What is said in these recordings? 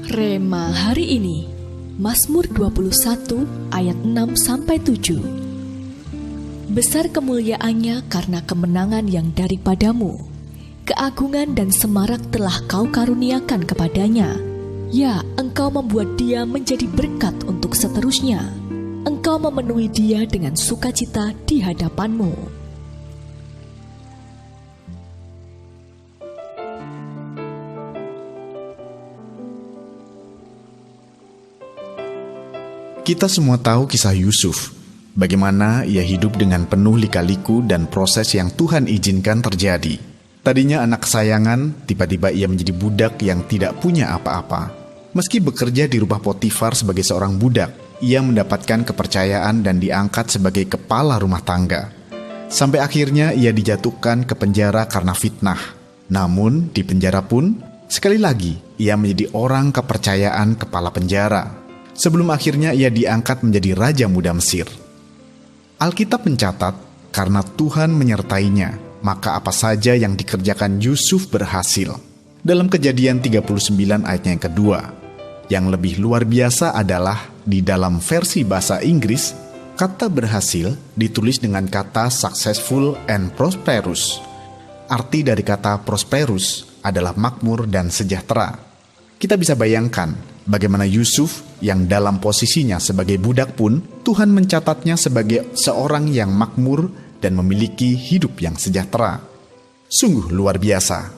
Rema hari ini, Mazmur 21 ayat 6-7. Besar kemuliaannya karena kemenangan yang daripadamu. Keagungan dan semarak telah kau karuniakan kepadanya. Ya, engkau membuat dia menjadi berkat untuk seterusnya. Engkau memenuhi dia dengan sukacita di hadapanmu. Kita semua tahu kisah Yusuf, bagaimana ia hidup dengan penuh lika-liku dan proses yang Tuhan izinkan terjadi. Tadinya anak kesayangan, tiba-tiba ia menjadi budak yang tidak punya apa-apa. Meski bekerja di rumah Potifar sebagai seorang budak, ia mendapatkan kepercayaan dan diangkat sebagai kepala rumah tangga. Sampai akhirnya ia dijatuhkan ke penjara karena fitnah. Namun di penjara pun, sekali lagi ia menjadi orang kepercayaan kepala penjara. Sebelum akhirnya ia diangkat menjadi Raja Muda Mesir. Alkitab mencatat, karena Tuhan menyertainya, maka apa saja yang dikerjakan Yusuf berhasil. Dalam Kejadian 39 ayatnya yang kedua. Yang lebih luar biasa adalah, di dalam versi bahasa Inggris, kata berhasil ditulis dengan kata successful and prosperous. Arti dari kata prosperous adalah makmur dan sejahtera. Kita bisa bayangkan bagaimana Yusuf yang dalam posisinya sebagai budak pun Tuhan mencatatnya sebagai seorang yang makmur dan memiliki hidup yang sejahtera. Sungguh luar biasa.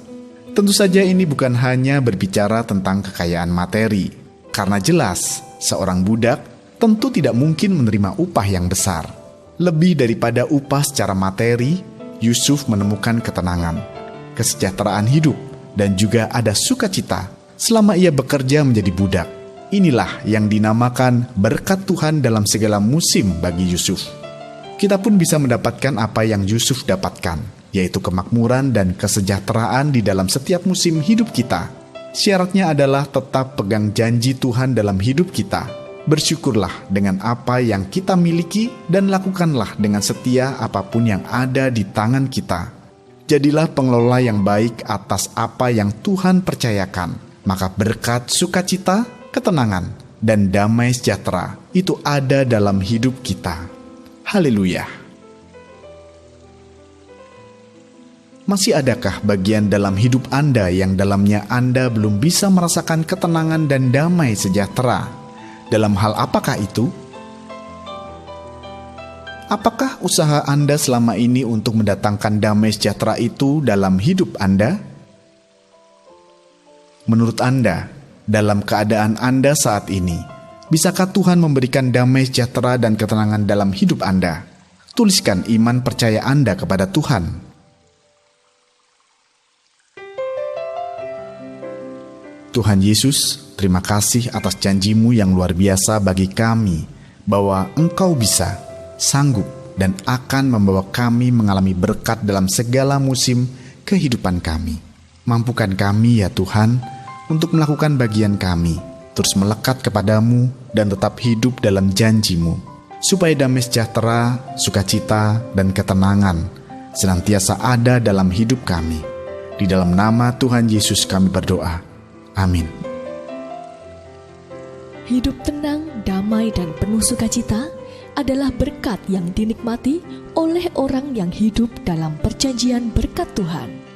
Tentu saja ini bukan hanya berbicara tentang kekayaan materi, karena jelas seorang budak tentu tidak mungkin menerima upah yang besar. Lebih daripada upah secara materi, Yusuf menemukan ketenangan, kesejahteraan hidup, dan juga ada sukacita selama ia bekerja menjadi budak. Inilah yang dinamakan berkat Tuhan dalam segala musim bagi Yusuf. Kita pun bisa mendapatkan apa yang Yusuf dapatkan, yaitu kemakmuran dan kesejahteraan di dalam setiap musim hidup kita. Syaratnya adalah tetap pegang janji Tuhan dalam hidup kita. Bersyukurlah dengan apa yang kita miliki dan lakukanlah dengan setia apapun yang ada di tangan kita. Jadilah pengelola yang baik atas apa yang Tuhan percayakan. Maka berkat, sukacita, ketenangan, dan damai sejahtera itu ada dalam hidup kita. Haleluya. Masih adakah bagian dalam hidup Anda yang dalamnya Anda belum bisa merasakan ketenangan dan damai sejahtera? Dalam hal apakah itu? Apakah usaha Anda selama ini untuk mendatangkan damai sejahtera itu dalam hidup Anda? Menurut Anda, dalam keadaan Anda saat ini, bisakah Tuhan memberikan damai sejahtera dan ketenangan dalam hidup Anda? Tuliskan iman percaya Anda kepada Tuhan. Tuhan Yesus, terima kasih atas janji-Mu yang luar biasa bagi kami, bahwa Engkau bisa, sanggup, dan akan membawa kami mengalami berkat dalam segala musim kehidupan kami. Mampukan kami ya Tuhan, untuk melakukan bagian kami, terus melekat kepadamu dan tetap hidup dalam janji-Mu, supaya damai sejahtera, sukacita, dan ketenangan senantiasa ada dalam hidup kami. Di dalam nama Tuhan Yesus kami berdoa. Amin. Hidup tenang, damai, dan penuh sukacita adalah berkat yang dinikmati oleh orang yang hidup dalam perjanjian berkat Tuhan.